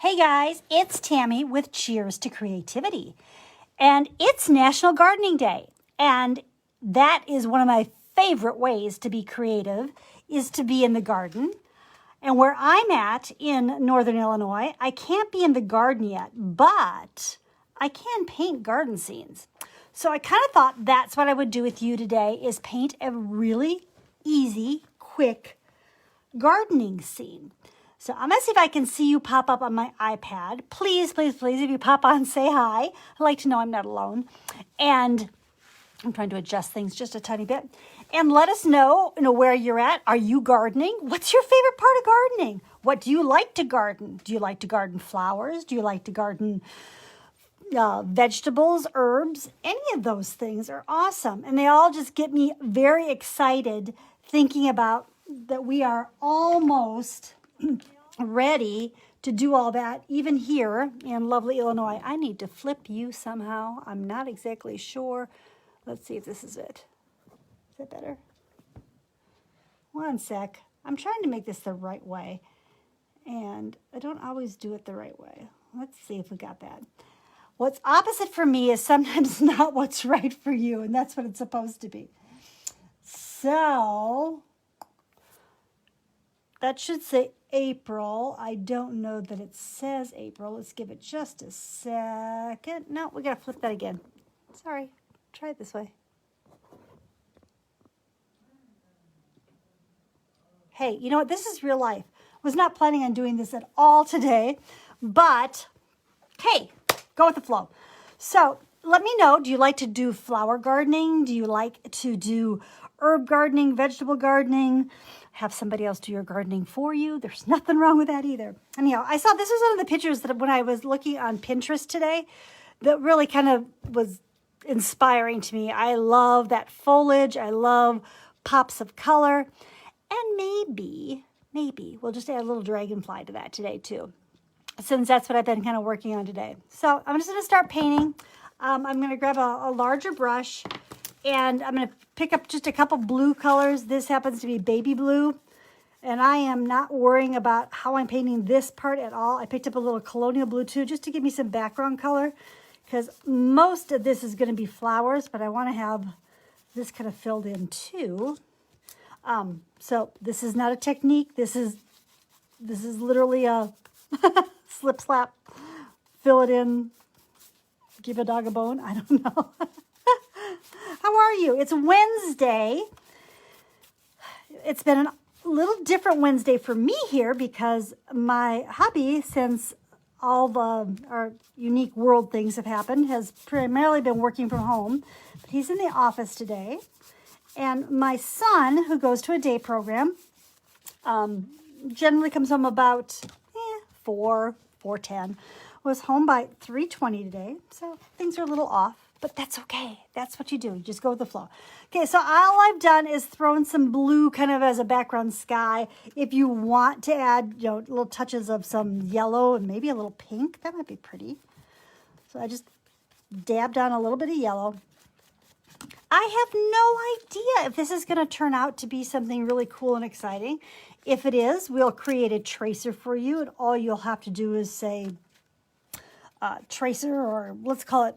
Hey guys, it's Tammy with Cheers to Creativity. And it's National Gardening Day. And that is one of my favorite ways to be creative, is to be in the garden. And where I'm at in Northern Illinois, I can't be in the garden yet, but I can paint garden scenes. So I kind of thought that's what I would do with you today, is paint a really easy, quick gardening scene. So I'm going to see if I can see you pop up on my iPad. Please, please, please, if you pop on, say hi. I like to know I'm not alone. And I'm trying to adjust things just a tiny bit. And let us know, where you're at. Are you gardening? What's your favorite part of gardening? What do you like to garden? Do you like to garden flowers? Do you like to garden vegetables, herbs? Any of those things are awesome. And they all just get me very excited thinking about that we are almost ready to do all that, even here in lovely Illinois. I need to flip you somehow. I'm not exactly sure. Let's see if this is it. Is that better? One sec. I'm trying to make this the right way, and I don't always do it the right way. Let's see if we got that. What's opposite for me is sometimes not what's right for you, and that's what it's supposed to be. So that should say April. I don't know that it says April. Let's give it just a second. No, we got to flip that again. Sorry. Try it this way. Hey, you know what? This is real life. I was not planning on doing this at all today, but hey, go with the flow. So let me know, do you like to do flower gardening? Do you like to do herb gardening, vegetable gardening? Have somebody else do your gardening for you. There's nothing wrong with that either. Anyhow, I saw this was one of the pictures that when I was looking on Pinterest today that really kind of was inspiring to me. I love that foliage. I love pops of color. And maybe we'll just add a little dragonfly to that today too, since that's what I've been kind of working on today. So I'm just going to start painting. I'm going to grab a larger brush, and I'm going to pick up just a couple blue colors. This happens to be baby blue, and I am not worrying about how I'm painting this part at all. I picked up a little colonial blue too, just to give me some background color, because most of this is going to be flowers, but I want to have this kind of filled in too. So this is not a technique. This is literally a slip slap, fill it in, give a dog a bone. I don't know. How are you? It's Wednesday. It's been a little different Wednesday for me here because my hubby, since all our unique world things have happened, has primarily been working from home. But he's in the office today. And my son, who goes to a day program, generally comes home about 4:10. Was home by 3:20 today, so things are a little off, but that's okay. That's what you do. You just go with the flow. Okay, so all I've done is thrown some blue kind of as a background sky. If you want to add, little touches of some yellow and maybe a little pink, that might be pretty. So I just dabbed on a little bit of yellow. I have no idea if this is going to turn out to be something really cool and exciting. If it is, we'll create a tracer for you, and all you'll have to do is say tracer, or let's call it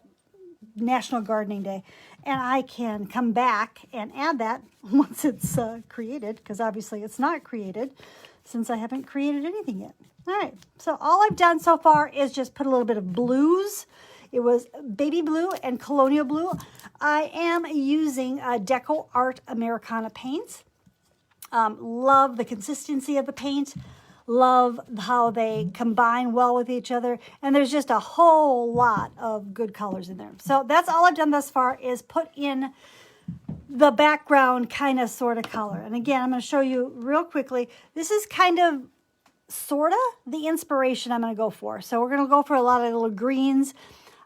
National Gardening Day, and I can come back and add that once it's created, because obviously it's not created since I haven't created anything yet. All right, so all I've done so far is just put a little bit of blues. It was baby blue and colonial blue. I am using Deco Art Americana paints. Love the consistency of the paint. Love how they combine well with each other. And there's just a whole lot of good colors in there. So that's all I've done thus far, is put in the background kind of sort of color. And again, I'm going to show you real quickly. This is kind of sort of the inspiration I'm going to go for. So we're going to go for a lot of little greens.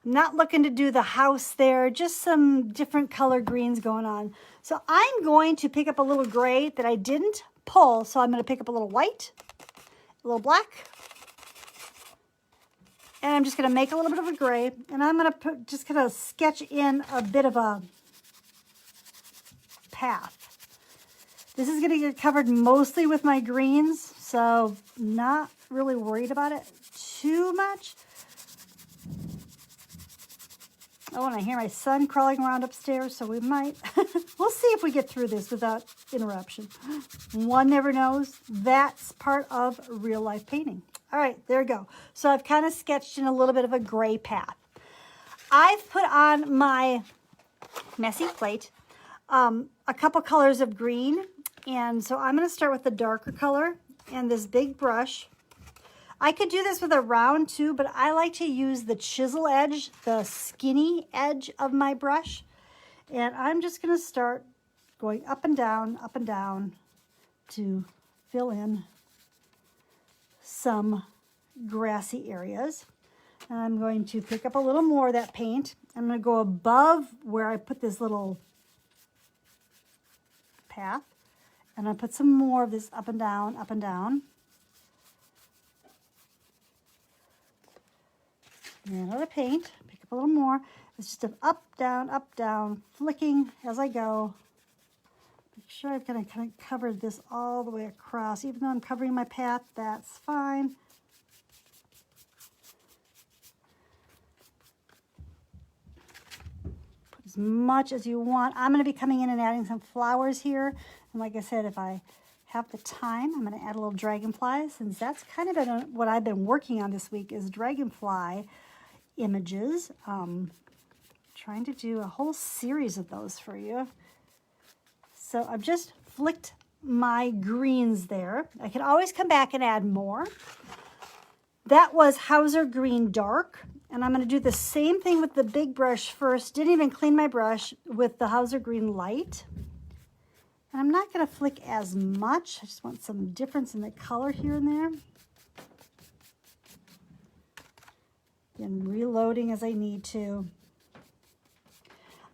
I'm not looking to do the house there, just some different color greens going on. So I'm going to pick up a little gray that I didn't pull. So I'm going to pick up a little white, a little black, and I'm just going to make a little bit of a gray, and I'm going to just kind of sketch in a bit of a path. This is going to get covered mostly with my greens, so not really worried about it too much. Oh, and I hear my son crawling around upstairs, so we might. We'll see if we get through this without interruption. One never knows. That's part of real life painting. All right, there we go. So I've kind of sketched in a little bit of a gray path. I've put on my messy plate a couple colors of green. And so I'm going to start with the darker color and this big brush. I could do this with a round too, but I like to use the chisel edge, the skinny edge of my brush. And I'm just going to start going up and down to fill in some grassy areas. And I'm going to pick up a little more of that paint. I'm going to go above where I put this little path. And I'll put some more of this up and down, up and down. And another paint, pick up a little more. It's just an up, down, flicking as I go. Make sure I've kind of covered this all the way across. Even though I'm covering my path, that's fine. Put as much as you want. I'm going to be coming in and adding some flowers here. And like I said, if I have the time, I'm going to add a little dragonfly, since that's kind of been what I've been working on this week is dragonfly images. Trying to do a whole series of those for you. So I've just flicked my greens there. I can always come back and add more. That was Hauser Green Dark. And I'm going to do the same thing with the big brush first. Didn't even clean my brush with the Hauser Green Light. And I'm not going to flick as much. I just want some difference in the color here and there. And reloading as I need to.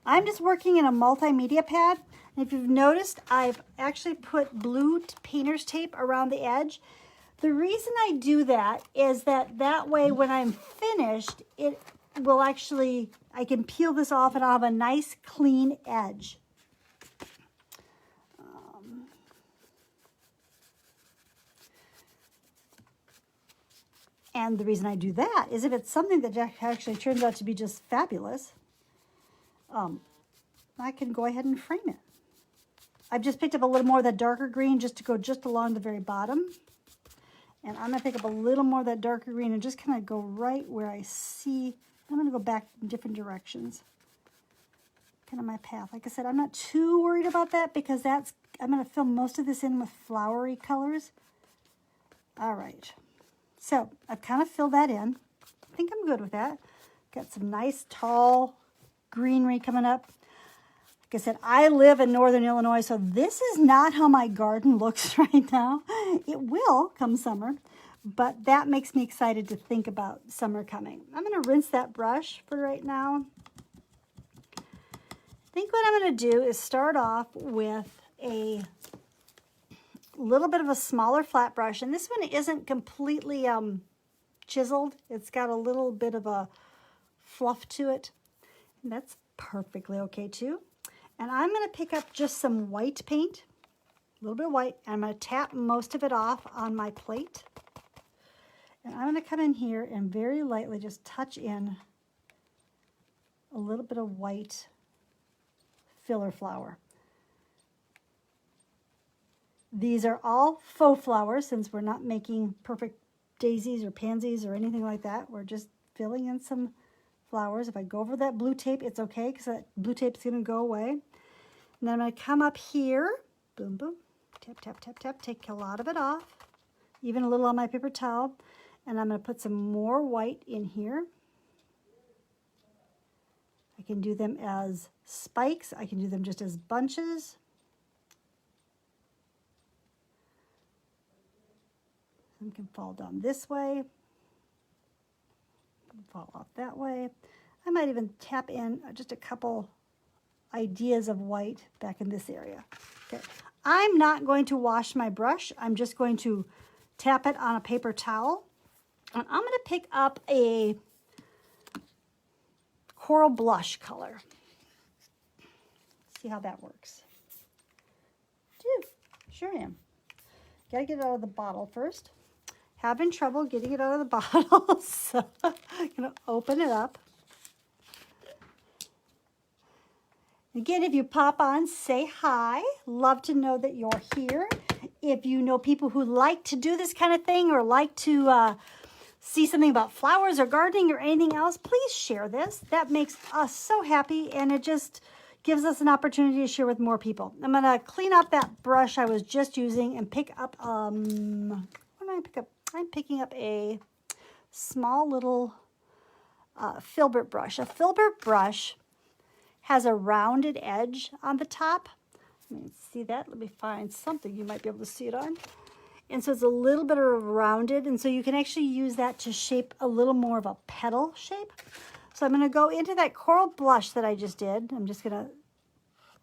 I'm just working in a multimedia pad. And if you've noticed, I've actually put blue painter's tape around the edge. The reason I do that is that way when I'm finished, it will actually, I can peel this off and I'll have a nice clean edge. And the reason I do that is if it's something that actually turns out to be just fabulous, I can go ahead and frame it. I've just picked up a little more of that darker green just to go just along the very bottom. And I'm going to pick up a little more of that darker green and just kind of go right where I see. I'm going to go back in different directions. Kind of my path. Like I said, I'm not too worried about that because I'm going to fill most of this in with flowery colors. All right. So I've kind of filled that in. I think I'm good with that. Got some nice tall greenery coming up. Like I said, I live in northern Illinois, so this is not how my garden looks right now. It will come summer, but that makes me excited to think about summer coming. I'm going to rinse that brush for right now. I think what I'm going to do is start off with a little bit of a smaller flat brush, and this one isn't completely chiseled. It's got a little bit of a fluff to it, and that's perfectly okay too. And I'm going to pick up just some white paint, a little bit of white, and I'm going to tap most of it off on my plate. And I'm going to come in here and very lightly just touch in a little bit of white filler flower. These are all faux flowers since we're not making perfect daisies or pansies or anything like that. We're just filling in some flowers. If I go over that blue tape, it's okay because that blue tape's going to go away. And then I'm going to come up here, boom, boom, tap, tap, tap, tap, take a lot of it off, even a little on my paper towel. And I'm going to put some more white in here. I can do them as spikes. I can do them just as bunches. Some can fall down this way, fall off that way. I might even tap in just a couple ideas of white back in this area. Okay, I'm not going to wash my brush. I'm just going to tap it on a paper towel. And I'm going to pick up a coral blush color. See how that works. Sure am. Got to get it out of the bottle first. Having trouble getting it out of the bottle, so I'm going to open it up. Again, if you pop on, say hi. Love to know that you're here. If you know people who like to do this kind of thing or like to see something about flowers or gardening or anything else, please share this. That makes us so happy, and it just gives us an opportunity to share with more people. I'm going to clean up that brush I was just using and pick up, what did I pick up? I'm picking up a small little filbert brush. A filbert brush has a rounded edge on the top. Let me see that. Let me find something you might be able to see it on. And so it's a little bit of rounded, and so you can actually use that to shape a little more of a petal shape. So I'm going to go into that coral blush that I just did. I'm just going to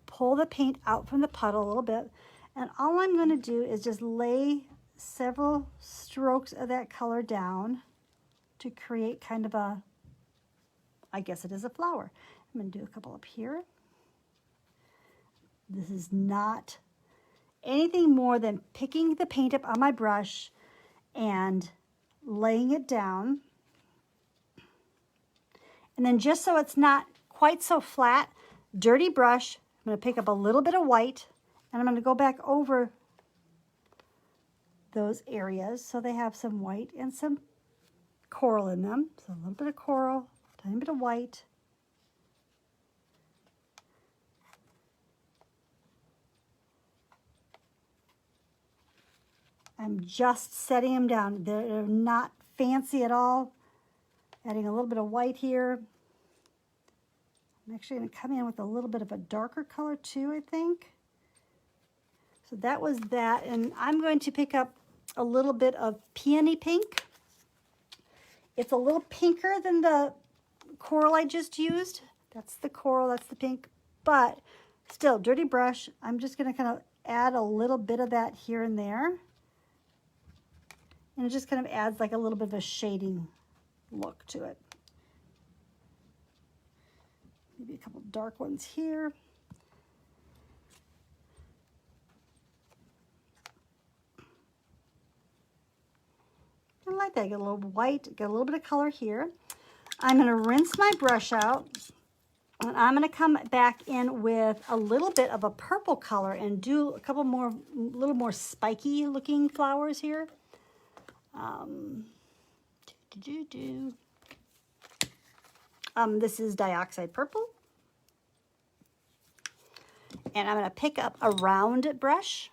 pull the paint out from the puddle a little bit, and all I'm going to do is just lay several strokes of that color down to create kind of a, I guess it is a flower. I'm going to do a couple up here. This is not anything more than picking the paint up on my brush and laying it down. And then just so it's not quite so flat, dirty brush, I'm going to pick up a little bit of white, and I'm going to go back over those areas so they have some white and some coral in them. So a little bit of coral, a tiny bit of white. I'm just setting them down. They're not fancy at all. Adding a little bit of white here. I'm actually going to come in with a little bit of a darker color too, I think. So that was that. And I'm going to pick up a little bit of peony pink. It's a little pinker than the coral I just used. That's the coral, that's the pink. But still, dirty brush. I'm just going to kind of add a little bit of that here and there. And it just kind of adds like a little bit of a shading look to it. Maybe a couple dark ones here. I like that. Get a little white, get a little bit of color here. I'm going to rinse my brush out, and I'm going to come back in with a little bit of a purple color and do a couple more, little more spiky looking flowers here. This is dioxide purple. And I'm going to pick up a round brush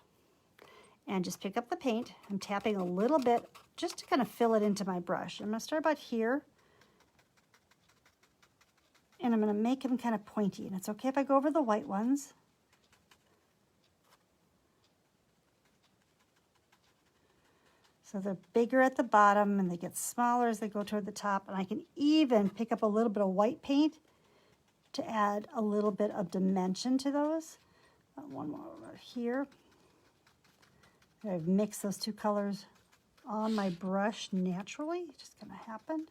and just pick up the paint. I'm tapping a little bit just to kind of fill it into my brush. I'm going to start about here. And I'm going to make them kind of pointy. And it's okay if I go over the white ones. So they're bigger at the bottom and they get smaller as they go toward the top. And I can even pick up a little bit of white paint to add a little bit of dimension to those. One more over here. I've mixed those two colors on my brush naturally. It's just going to happen.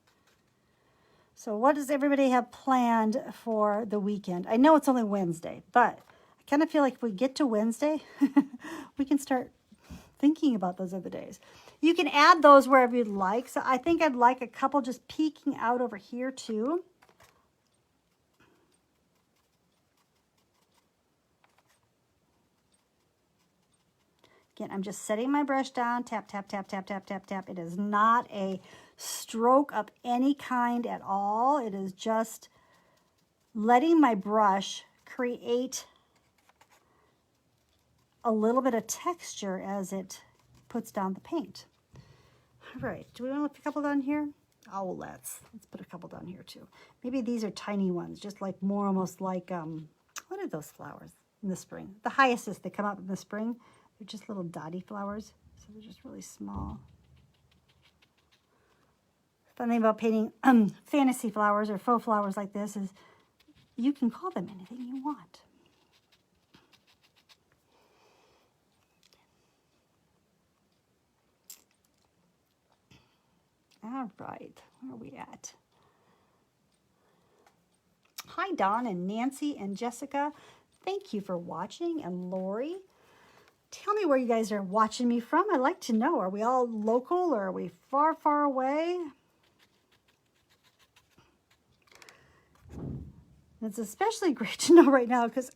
So what does everybody have planned for the weekend? I know it's only Wednesday, but I kind of feel like if we get to Wednesday, we can start thinking about those other days. You can add those wherever you'd like. So I think I'd like a couple just peeking out over here too. Again, I'm just setting my brush down, tap, tap, tap, tap, tap, tap, tap. It is not a stroke of any kind at all. It is just letting my brush create a little bit of texture as it puts down the paint. All right, do we want to put a couple down here? Oh, let's put a couple down here too. Maybe these are tiny ones, just like more almost like, what are those flowers in the spring? The hyacinths that come up in the spring. They're just little dotty flowers, so they're just really small. Fun thing about painting fantasy flowers or faux flowers like this is you can call them anything you want. All right, where are we at? Hi, Dawn and Nancy and Jessica. Thank you for watching, and Lori. Tell me where you guys are watching me from. I'd like to know. Are we all local or are we far, far away? It's especially great to know right now because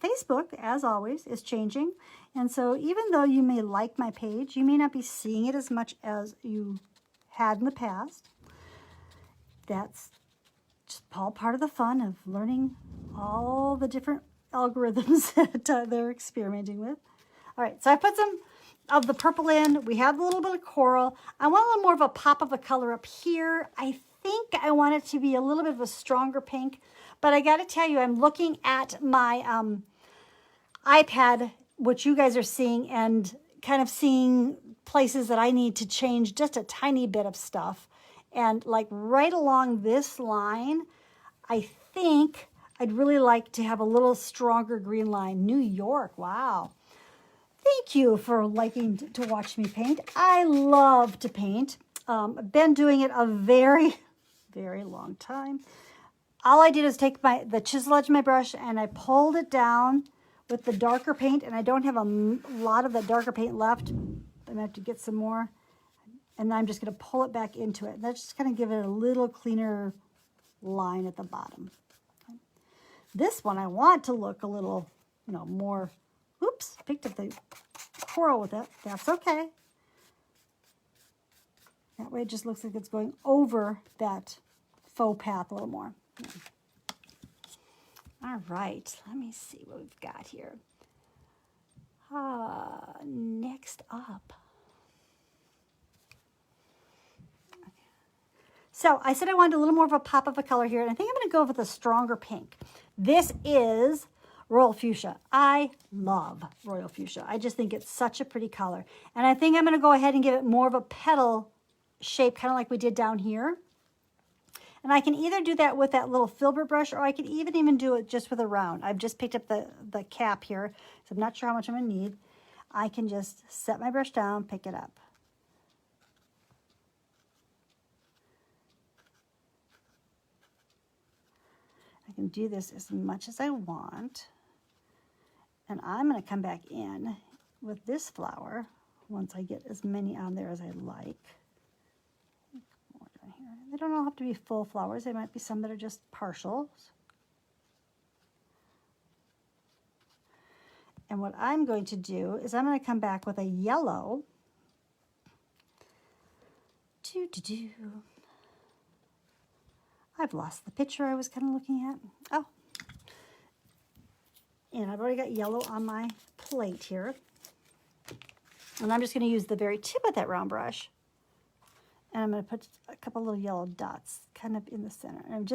Facebook, as always, is changing. And so even though you may like my page, you may not be seeing it as much as you had in the past. That's just all part of the fun of learning all the different algorithms that they're experimenting with. All right, so I put some of the purple in. We have a little bit of coral. I want a little more of a pop of a color up here. I think I want it to be a little bit of a stronger pink. But I got to tell you, I'm looking at my iPad, which you guys are seeing, and kind of seeing places that I need to change just a tiny bit of stuff. And like right along this line, I think I'd really like to have a little stronger green line. New York, wow. Thank you for liking to watch me paint. I love to paint. I've been doing it a very, very long time. All I did is take the chisel edge of my brush and I pulled it down with the darker paint, and I don't have a lot of the darker paint left. I'm gonna have to get some more. And then I'm just gonna pull it back into it. That's just gonna give it a little cleaner line at the bottom. This one I want to look a little, more, oops, picked up the coral with it. That's okay. That way it just looks like it's going over that faux path a little more. All right, let me see what we've got here. Next up. Okay. So I said I wanted a little more of a pop of a color here, and I think I'm going to go with a stronger pink. This is Royal Fuchsia. I love Royal Fuchsia. I just think it's such a pretty color. And I think I'm going to go ahead and give it more of a petal shape, kind of like we did down here. And I can either do that with that little filbert brush, or I could even do it just with a round. I've just picked up the cap here, so I'm not sure how much I'm going to need. I can just set my brush down, pick it up. I can do this as much as I want. And I'm going to come back in with this flower once I get as many on there as I like. They don't all have to be full flowers. There might be some that are just partials. And what I'm going to do is I'm going to come back with a yellow. I've lost the picture I was kind of looking at. Oh. And I've already got yellow on my plate here. And I'm just going to use the very tip of that round brush. And I'm going to put a couple little yellow dots kind of in the center. And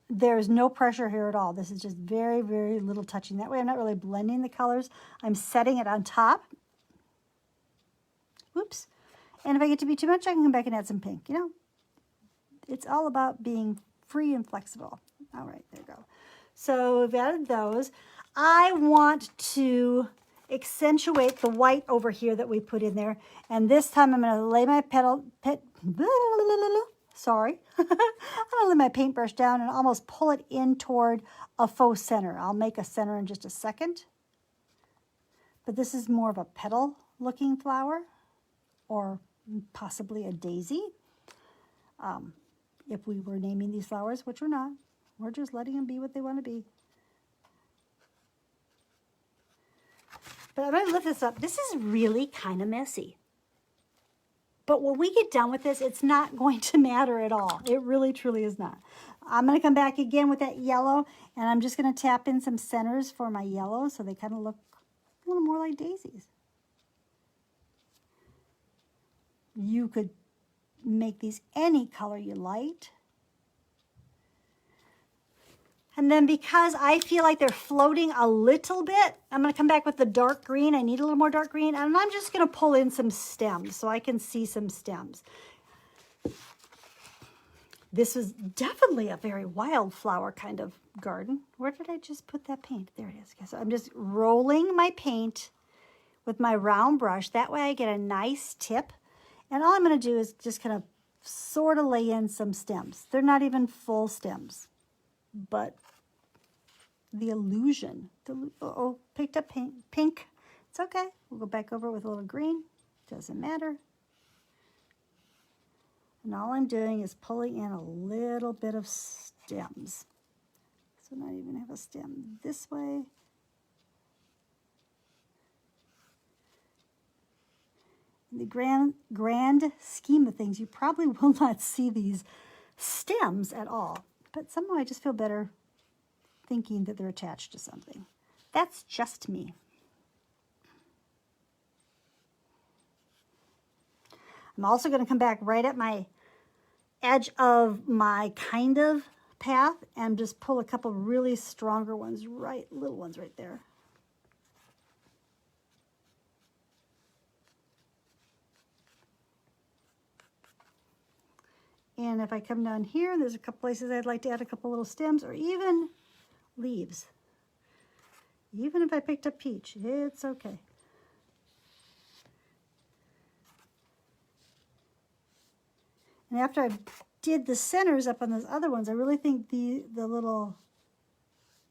there's no pressure here at all. This is just very, very little touching. That way I'm not really blending the colors. I'm setting it on top. Whoops. And if I get to be too much, I can come back and add some pink. It's all about being free and flexible. All right, there we go. So we've added those. I want to accentuate the white over here that we put in there. And this time I'm going to lay my sorry. I'm going to lay my paintbrush down and almost pull it in toward a faux center. I'll make a center in just a second. But this is more of a petal looking flower, or possibly a daisy. If we were naming these flowers, which we're not. We're just letting them be what they want to be. But I'm going to lift this up. This is really kind of messy. But when we get done with this, it's not going to matter at all. It really, truly is not. I'm going to come back again with that yellow, and I'm just going to tap in some centers for my yellow so they kind of look a little more like daisies. You could make these any color you liked. And then because I feel like they're floating a little bit, I'm going to come back with the dark green. I need a little more dark green. And I'm just going to pull in some stems so I can see some stems. This was definitely a very wildflower kind of garden. Where did I just put that paint? There it is. So I'm just rolling my paint with my round brush. That way I get a nice tip. And all I'm going to do is just kind of sort of lay in some stems. They're not even full stems, but the illusion, picked up pink. It's okay. We'll go back over with a little green. Doesn't matter. And all I'm doing is pulling in a little bit of stems. So not even have a stem this way. In the grand scheme of things, you probably will not see these stems at all. But somehow I just feel better thinking that they're attached to something. That's just me. I'm also going to come back right at my edge of my kind of path and just pull a couple really stronger ones, little ones right there. And if I come down here, there's a couple places I'd like to add a couple little stems or even leaves. Even if I picked up peach, it's okay. And after I did the centers up on those other ones, I really think the little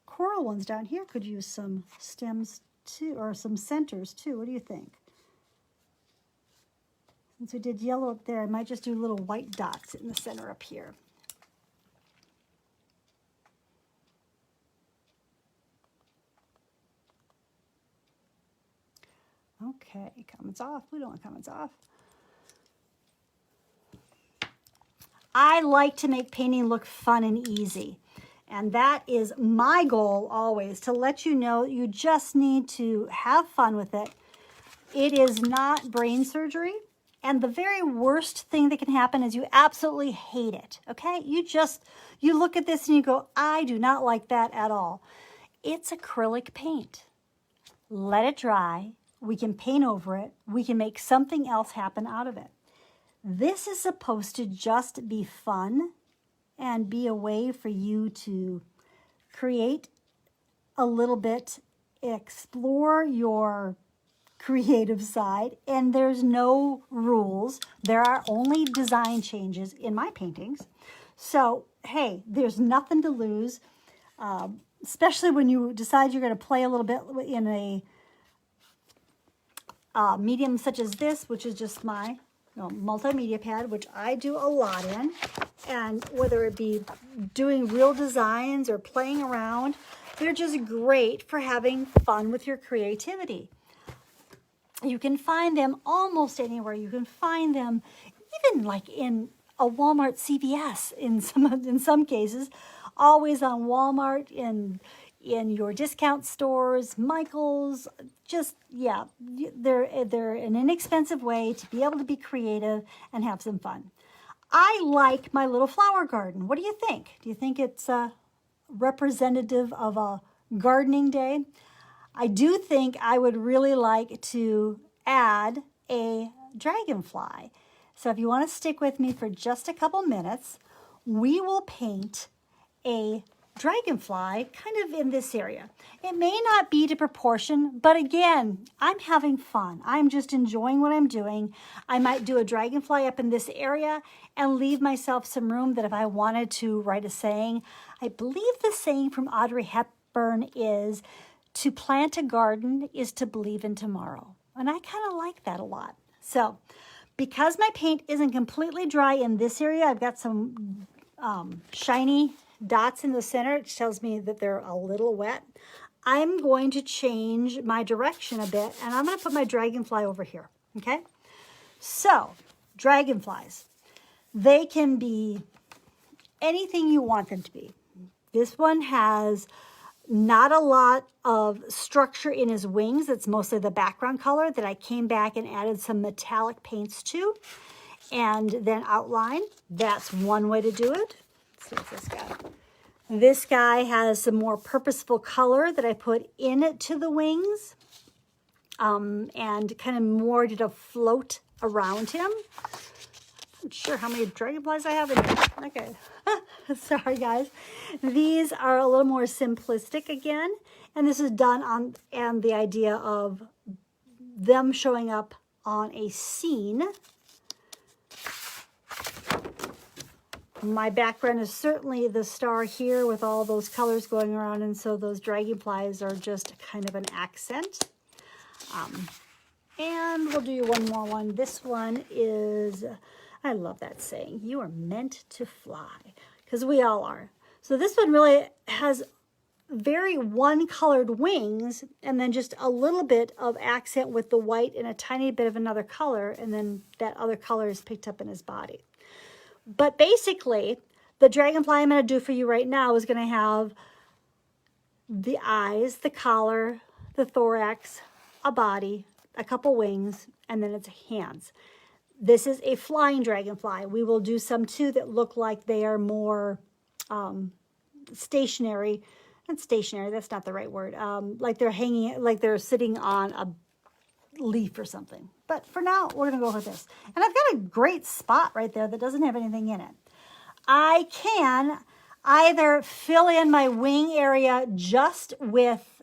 coral ones down here could use some stems too, or some centers too. What do you think? Since we did yellow up there, I might just do little white dots in the center up here. Okay, comments off. We don't want comments off. I like to make painting look fun and easy. And that is my goal always, to let you know you just need to have fun with it. It is not brain surgery. And the very worst thing that can happen is you absolutely hate it, okay? You look at this and you go, I do not like that at all. It's acrylic paint. Let it dry. We can paint over it. We can make something else happen out of it. This is supposed to just be fun and be a way for you to create a little bit, explore your creative side, and there's no rules. There are only design changes in my paintings. So, hey, there's nothing to lose, especially when you decide you're going to play a little bit in a medium such as this, which is just my multimedia pad, which I do a lot in. And whether it be doing real designs or playing around, they're just great for having fun with your creativity. You can find them almost anywhere. You can find them even like in a Walmart CVS in some cases, always on Walmart, in your discount stores, Michael's, just, yeah, they're an inexpensive way to be able to be creative and have some fun. I like my little flower garden. What do you think? Do you think it's representative of a gardening day? I do think I would really like to add a dragonfly. So if you want to stick with me for just a couple minutes, we will paint a dragonfly kind of in this area. It may not be to proportion, but again, I'm having fun. I'm just enjoying what I'm doing. I might do a dragonfly up in this area and leave myself some room that if I wanted to write a saying. I believe the saying from Audrey Hepburn is, to plant a garden is to believe in tomorrow. And I kind of like that a lot. So because my paint isn't completely dry in this area, I've got some shiny dots in the center. It tells me that they're a little wet. I'm going to change my direction a bit, and I'm going to put my dragonfly over here, okay? So dragonflies, they can be anything you want them to be. This one has not a lot of structure in his wings. It's mostly the background color that I came back and added some metallic paints to, and then outline. That's one way to do it. Let's see what's this guy. This guy has some more purposeful color that I put into the wings, and kind of more did a float around him. I'm not sure how many dragonflies I have in here. Okay. Sorry, guys. These are a little more simplistic again, and this is done on the idea of them showing up on a scene. My background is certainly the star here with all those colors going around, and so those dragonflies are just kind of an accent. And we'll do one more one. This one is, I love that saying, you are meant to fly, because we all are. So this one really has very one-colored wings, and then just a little bit of accent with the white and a tiny bit of another color, and then that other color is picked up in his body. But basically, the dragonfly I'm going to do for you right now is going to have the eyes, the collar, the thorax, a body, a couple wings, and then its hands. This is a flying dragonfly. We will do some too that look like they are more stationary. Not stationary, that's not the right word. Like they're hanging, like they're sitting on a leaf or something. But for now, we're going to go with this. And I've got a great spot right there that doesn't have anything in it. I can either fill in my wing area just with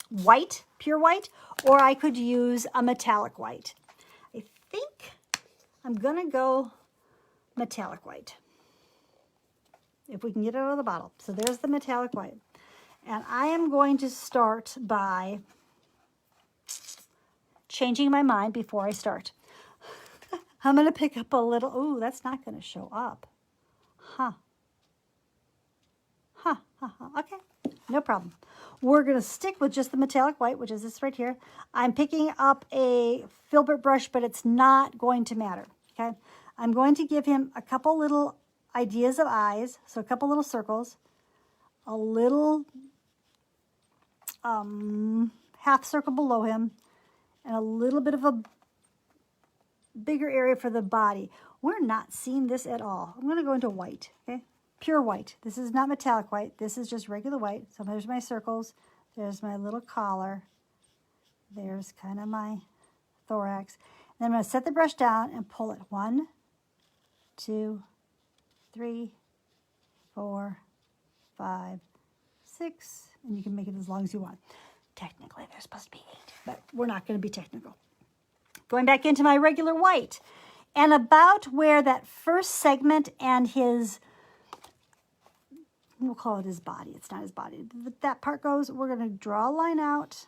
white, pure white, or I could use a metallic white. I think I'm going to go metallic white, if we can get it out of the bottle. So there's the metallic white. And I am going to start by changing my mind before I start. I'm going to pick up a little, ooh, that's not going to show up. Okay, no problem. We're going to stick with just the metallic white, which is this right here. I'm picking up a filbert brush, but it's not going to matter, okay? I'm going to give him a couple little ideas of eyes, so a couple little circles, a little half circle below him, and a little bit of a bigger area for the body. We're not seeing this at all. I'm going to go into white, okay? Pure white. This is not metallic white. This is just regular white. So there's my circles. There's my little collar. There's kind of my thorax. And then I'm going to set the brush down and pull it. 1, 2, 3, 4, 5, 6. And you can make it as long as you want. Technically, there's supposed to be 8, but we're not going to be technical. Going back into my regular white. And about where that first segment and his, we'll call it his body. It's not his body. That part goes, we're going to draw a line out.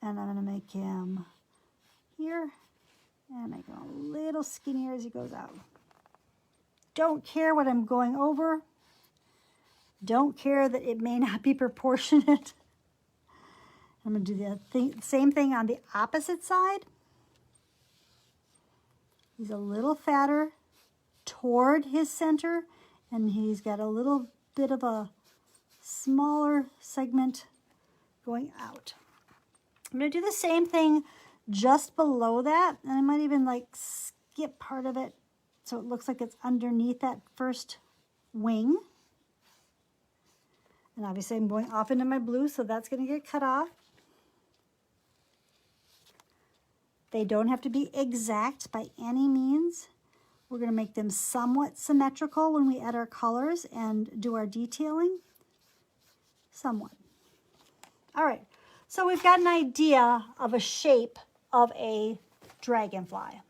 And I'm going to make him here. And make him a little skinnier as he goes out. Don't care what I'm going over. Don't care that it may not be proportionate. I'm going to do the same thing on the opposite side. He's a little fatter toward his center, and he's got a little bit of a smaller segment going out. I'm going to do the same thing just below that, and I might even like skip part of it so it looks like it's underneath that first wing. And obviously I'm going off into my blue, so that's going to get cut off. They don't have to be exact by any means. We're going to make them somewhat symmetrical when we add our colors and do our detailing. Somewhat. All right, so we've got an idea of a shape of a dragonfly.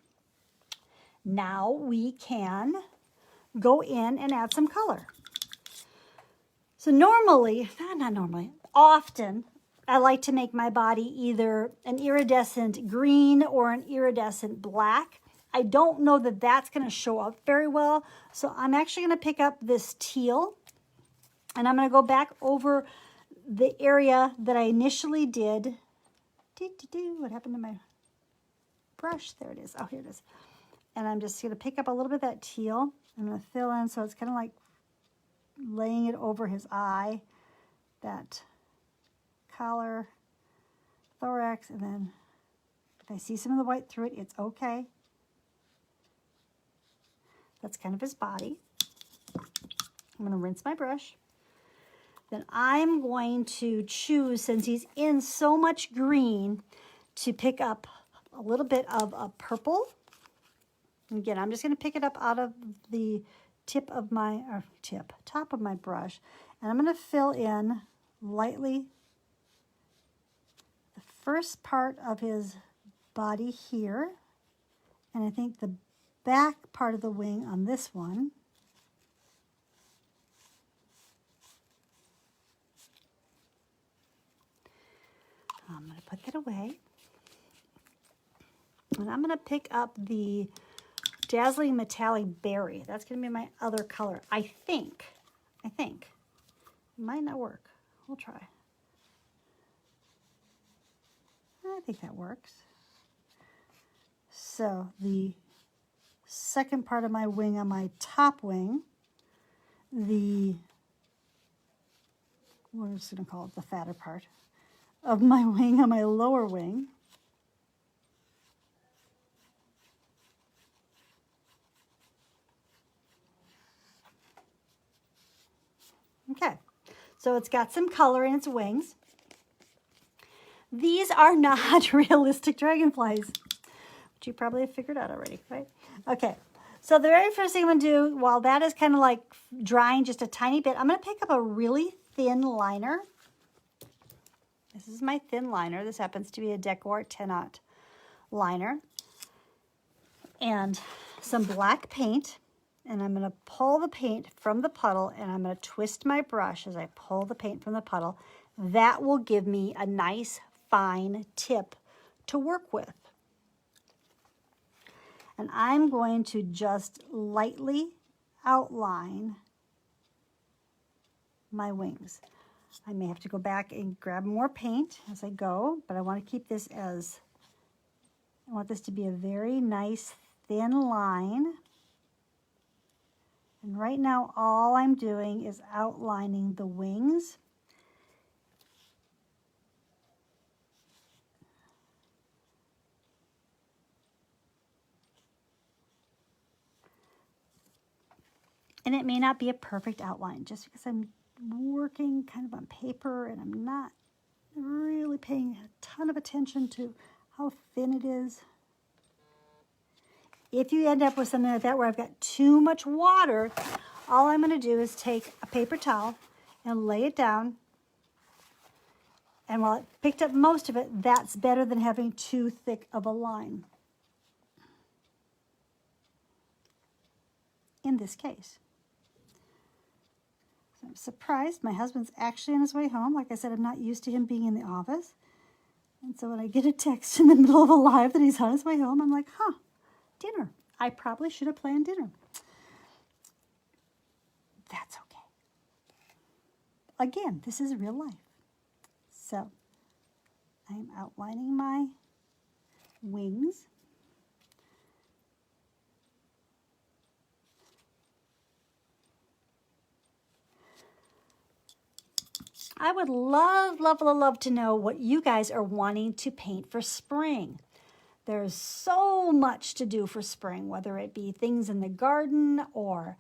Now we can go in and add some color. So normally, not normally, often, I like to make my body either an iridescent green or an iridescent black. I don't know that that's going to show up very well, so I'm actually going to pick up this teal, and I'm going to go back over the area that I initially did. What happened to my brush? There it is. Oh, here it is. And I'm just going to pick up a little bit of that teal. I'm going to fill in so it's kind of like laying it over his eye, that collar, thorax, and then if I see some of the white through it, it's okay. That's kind of his body. I'm going to rinse my brush. Then I'm going to choose, since he's in so much green, to pick up a little bit of a purple. And again, I'm just going to pick it up out of the top of my brush, and I'm going to fill in lightly the first part of his body here, and I think the back part of the wing on this one. I'm going to put that it away. And I'm going to pick up the Dazzling Metallic Berry. That's going to be my other color. I think. It might not work. We'll try. I think that works. So the second part of my wing on my top wing, we're just going to call it the fatter part of my wing on my lower wing. Okay, so it's got some color in its wings. These are not realistic dragonflies, which you probably have figured out already, right? Okay, so the very first thing I'm going to do, while that is kind of like drying just a tiny bit, I'm going to pick up a really thin liner. This is my thin liner. This happens to be a Decor 10-aught liner. And some black paint. And I'm going to pull the paint from the puddle, and I'm going to twist my brush as I pull the paint from the puddle. That will give me a nice, fine tip to work with. And I'm going to just lightly outline my wings. I may have to go back and grab more paint as I go, but I want to keep this I want this to be a very nice, thin line. And right now, all I'm doing is outlining the wings. And it may not be a perfect outline, just because I'm working kind of on paper and I'm not really paying a ton of attention to how thin it is. If you end up with something like that where I've got too much water, all I'm going to do is take a paper towel and lay it down. And while it picked up most of it, that's better than having too thick of a line. In this case. So I'm surprised. My husband's actually on his way home. Like I said, I'm not used to him being in the office. And so when I get a text in the middle of a live that he's on his way home, I'm like, dinner. I probably should have planned dinner. That's okay. Again, this is real life. So I'm outlining my wings. I would love to know what you guys are wanting to paint for spring. There's so much to do for spring, whether it be things in the garden or,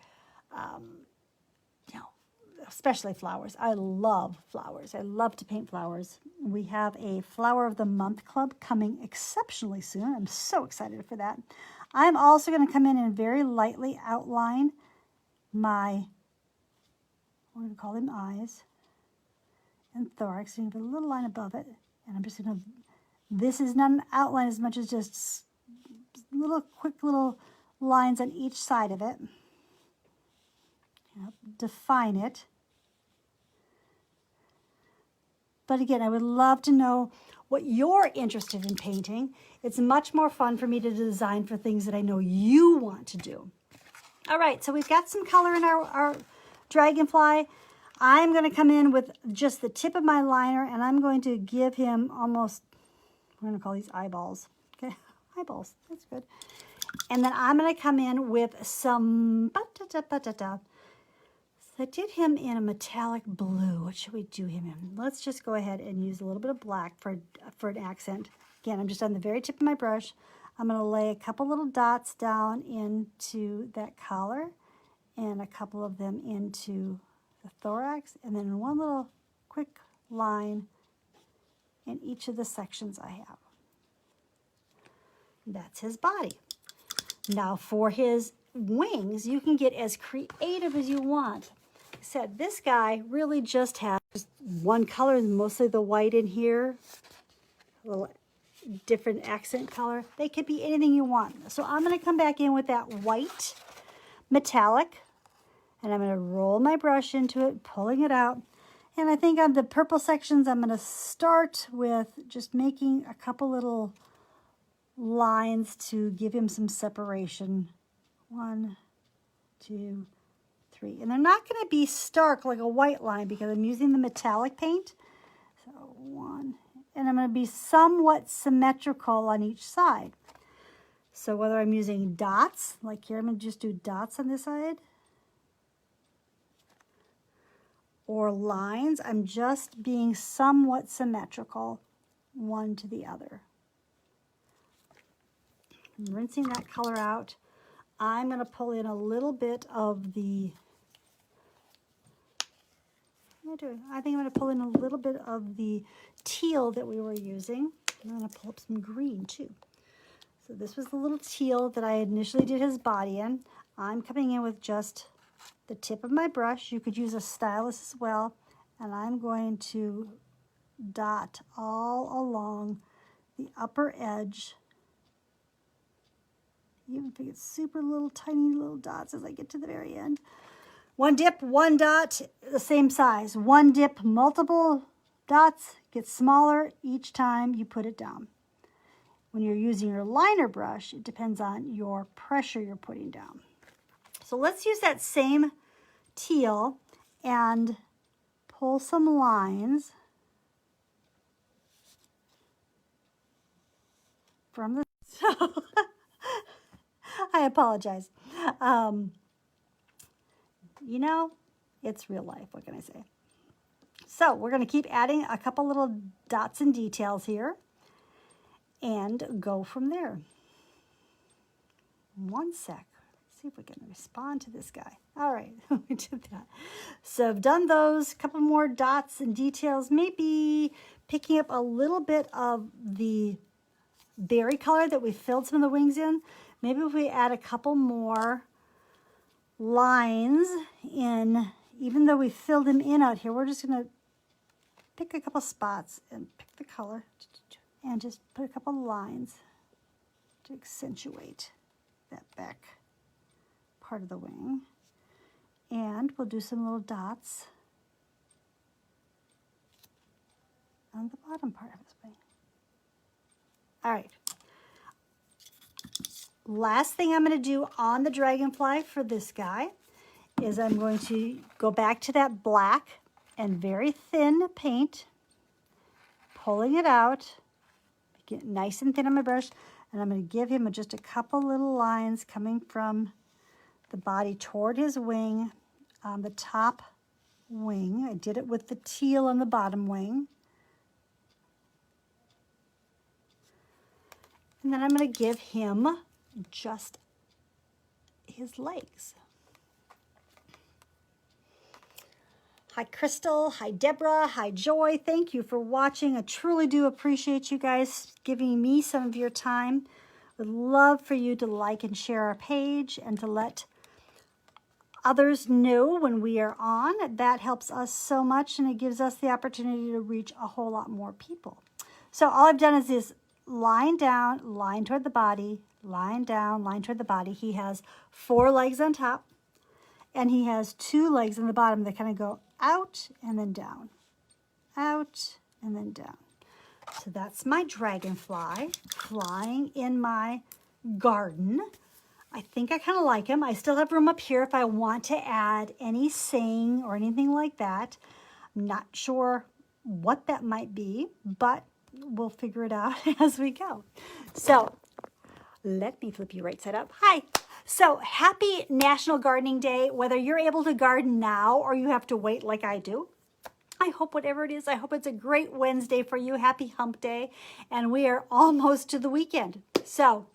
especially flowers. I love flowers. I love to paint flowers. We have a Flower of the Month Club coming exceptionally soon. I'm so excited for that. I'm also going to come in and very lightly outline my, we're going to call them eyes and thorax. And you put a little line above it. And I'm just going to, this is not an outline as much as just quick little lines on each side of it. Define it. But again, I would love to know what you're interested in painting. It's much more fun for me to design for things that I know you want to do. All right, so we've got some color in our dragonfly. I'm going to come in with just the tip of my liner, and I'm going to give him almost, we're going to call these eyeballs. Okay, eyeballs, that's good. And then I'm going to come in with some, so I did him in a metallic blue. What should we do him in? Let's just go ahead and use a little bit of black for an accent. Again, I'm just on the very tip of my brush. I'm going to lay a couple little dots down into that collar and a couple of them into the thorax, and then one little quick line in each of the sections I have. That's his body. Now for his wings, you can get as creative as you want. Like I said, this guy really just has one color, mostly the white in here, a little different accent color. They could be anything you want. So I'm going to come back in with that white metallic, and I'm going to roll my brush into it, pulling it out. And I think on the purple sections, I'm going to start with just making a couple little lines to give him some separation. 1, 2, 3. And they're not going to be stark like a white line because I'm using the metallic paint. So 1. And I'm going to be somewhat symmetrical on each side. So whether I'm using dots, like here I'm going to just do dots on this side, or lines, I'm just being somewhat symmetrical one to the other. I'm rinsing that color out. I'm going to pull in a little bit of the, what am I doing? I think I'm going to pull in a little bit of the teal that we were using. I'm going to pull up some green too. So this was the little teal that I initially did his body in. I'm coming in with just the tip of my brush. You could use a stylus as well. And I'm going to dot all along the upper edge. Even if it gets super little, tiny little dots as I get to the very end. One dip, one dot, the same size. One dip, multiple dots, gets smaller each time you put it down. When you're using your liner brush, it depends on your pressure you're putting down. So let's use that same teal and pull some lines from the, so I apologize. You know, it's real life, what can I say? So we're gonna keep adding a couple little dots and details here and go from there. One sec. See if we can respond to this guy. All right, we did that. So I've done those, couple more dots and details, maybe picking up a little bit of the berry color that we filled some of the wings in. Maybe if we add a couple more lines in, even though we filled them in out here, we're just gonna pick a couple spots and pick the color and just put a couple lines to accentuate that back part of the wing. And we'll do some little dots on the bottom part of his wing. All right. Last thing I'm going to do on the dragonfly for this guy is I'm going to go back to that black and very thin paint, pulling it out, get it nice and thin on my brush, and I'm going to give him just a couple little lines coming from the body toward his wing on the top wing. I did it with the teal on the bottom wing. And then I'm going to give him just his legs. Hi, Crystal. Hi, Deborah. Hi, Joy. Thank you for watching. I truly do appreciate you guys giving me some of your time. Would love for you to like and share our page and to let others know when we are on. That helps us so much, and it gives us the opportunity to reach a whole lot more people. So all I've done is this line down, line toward the body, line down, line toward the body. He has 4 legs on top, and he has 2 legs on the bottom that kind of go out and then down, out and then down. So that's my dragonfly flying in my garden. I think I kind of like him. I still have room up here if I want to add any saying or anything like that. I'm not sure what that might be, but we'll figure it out as we go. So let me flip you right side up. Hi. So happy National Gardening Day, whether you're able to garden now or you have to wait like I do. I hope whatever it is, I hope it's a great Wednesday for you. Happy hump day. And we are almost to the weekend. So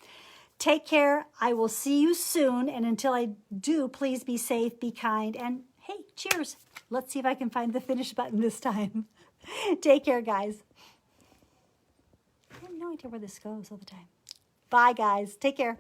take care. I will see you soon. And until I do, please be safe, be kind, and hey, cheers. Let's see if I can find the finish button this time. Take care, guys. I have no idea where this goes all the time. Bye, guys. Take care.